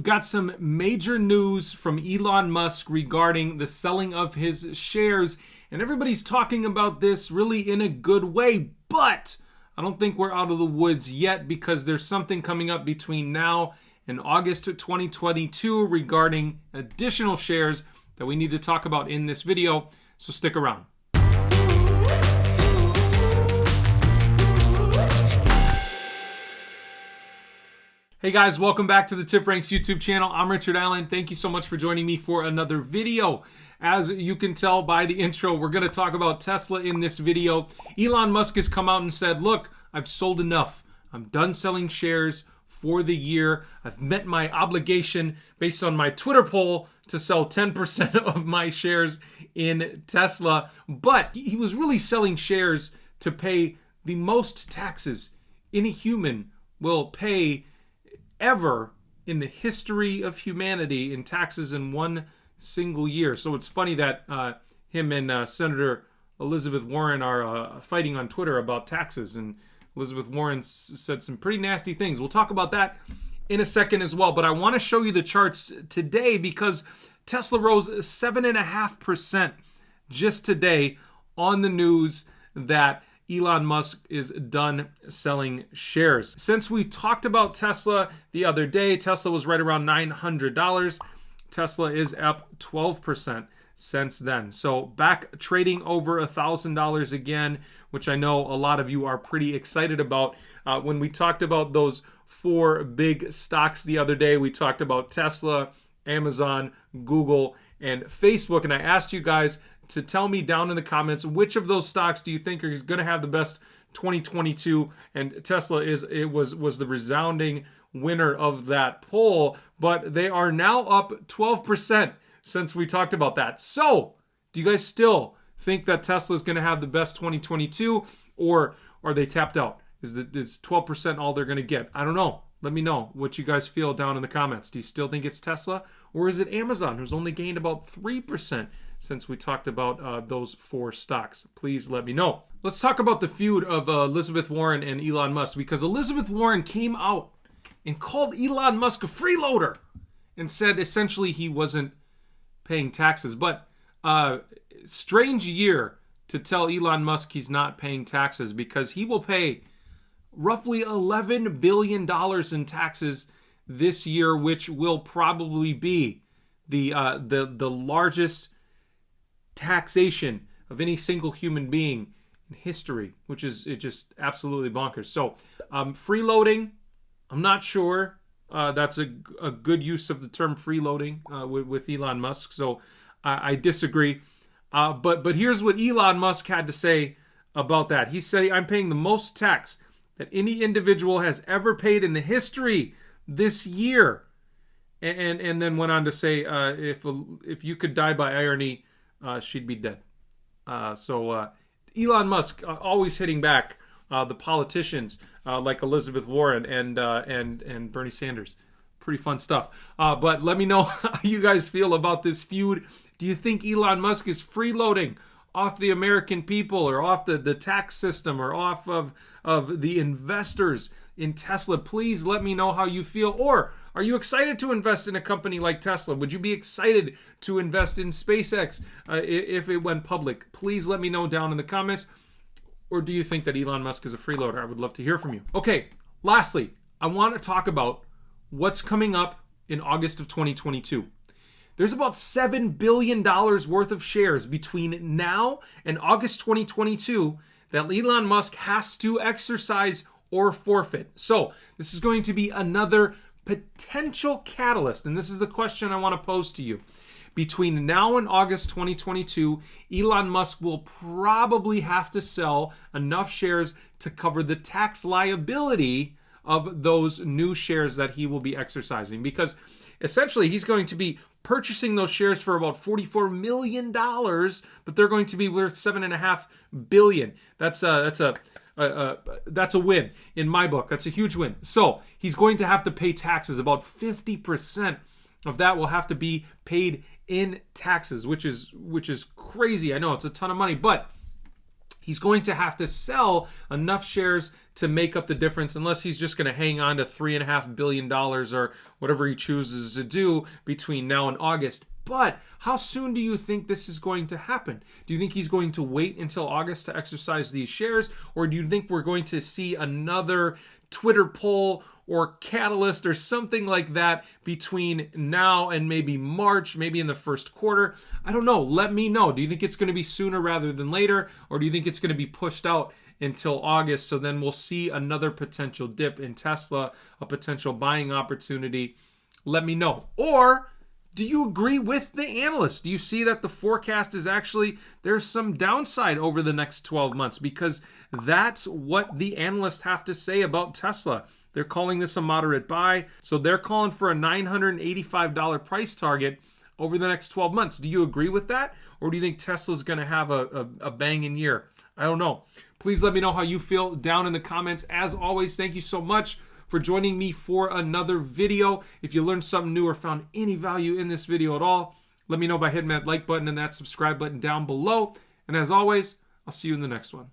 we've got some major news from Elon Musk regarding the selling of his shares, and everybody's talking about this really in a good way, but I don't think we're out of the woods yet because there's something coming up between now and August 2022 regarding additional shares that we need to talk about in this video, so stick around. Hey guys, welcome back to the Tip Ranks YouTube channel. I'm Richard Allen. Thank you so much for joining me for another video. As you can tell by the intro, we're going to talk about Tesla in this video. Elon Musk has come out and said, look, I've sold enough. I'm done selling shares for the year. I've met my obligation based on my Twitter poll to sell 10% of my shares in Tesla. But he was really selling shares to pay the most taxes any human will pay ever in the history of humanity in taxes in one single year. So it's funny that him and Senator Elizabeth Warren are fighting on Twitter about taxes, and Elizabeth Warren said some pretty nasty things. We'll talk about that in a second as well, but I want to show you the charts today because Tesla rose 7.5% just today on the news that Elon Musk is done selling shares. Since we talked about Tesla the other day, Tesla was right around $900. Tesla is up 12% since then. So back trading over $1,000 again, which I know a lot of you are pretty excited about. When we talked about those four big stocks the other day, we talked about Tesla, Amazon, Google, and Facebook. And I asked you guys to tell me down in the comments which of those stocks do you think is going to have the best 2022, and Tesla was the resounding winner of that poll, but they are now up 12% since we talked about that. So do you guys still think that Tesla is going to have the best 2022, or are they tapped out? Is 12% all they're going to get? I don't know. Let me know what you guys feel down in the comments. Do you still think it's Tesla, or is it Amazon, who's only gained about 3% since we talked about those four stocks? Please let me know. Let's talk about the feud of Elizabeth Warren and Elon Musk, because Elizabeth Warren came out and called Elon Musk a freeloader and said essentially he wasn't paying taxes. But strange year to tell Elon Musk he's not paying taxes, because he will pay roughly $11 billion in taxes this year, which will probably be the largest taxation of any single human being in history, which is just absolutely bonkers. So freeloading, I'm not sure that's a good use of the term freeloading with Elon Musk. So I disagree. But here's what Elon Musk had to say about that. He said, I'm paying the most tax that any individual has ever paid in the history this year. And then went on to say, if you could die by irony, she'd be dead. So Elon Musk always hitting back the politicians like Elizabeth Warren and Bernie Sanders. Pretty fun stuff. But let me know how you guys feel about this feud. Do you think Elon Musk is freeloading off the American people, or off the tax system, or off of the investors in Tesla? Please let me know how you feel. Or are you excited to invest in a company like Tesla? Would you be excited to invest in SpaceX if it went public? Please let me know down in the comments. Or do you think that Elon Musk is a freeloader? I would love to hear from you. Okay, lastly, I want to talk about what's coming up in August of 2022. There's about $7 billion worth of shares between now and August 2022 that Elon Musk has to exercise or forfeit. So this is going to be another potential catalyst, and this is the question I want to pose to you. Between now and August 2022, Elon Musk will probably have to sell enough shares to cover the tax liability of those new shares that he will be exercising, because essentially he's going to be purchasing those shares for about $44 million, but they're going to be worth $7.5 billion. That's a win in my book. That's a huge win. So he's going to have to pay taxes. About 50% of that will have to be paid in taxes, which is crazy. I know it's a ton of money, but he's going to have to sell enough shares to make up the difference, unless he's just going to hang on to $3.5 billion or whatever he chooses to do between now and August. But how soon do you think this is going to happen? Do you think he's going to wait until August to exercise these shares? Or do you think we're going to see another Twitter poll or catalyst or something like that between now and maybe March, maybe in the first quarter? I don't know. Let me know. Do you think it's going to be sooner rather than later? Or do you think it's going to be pushed out until August? So then we'll see another potential dip in Tesla, a potential buying opportunity. Let me know. Or do you agree with the analysts? Do you see that the forecast is actually, there's some downside over the next 12 months? Because that's what the analysts have to say about Tesla. They're calling this a moderate buy. So they're calling for a $985 price target over the next 12 months. Do you agree with that? Or do you think Tesla's going to have a banging year? I don't know. Please let me know how you feel down in the comments. As always, thank you so much for joining me for another video. If you learned something new or found any value in this video at all, let me know by hitting that like button and that subscribe button down below. And as always, I'll see you in the next one.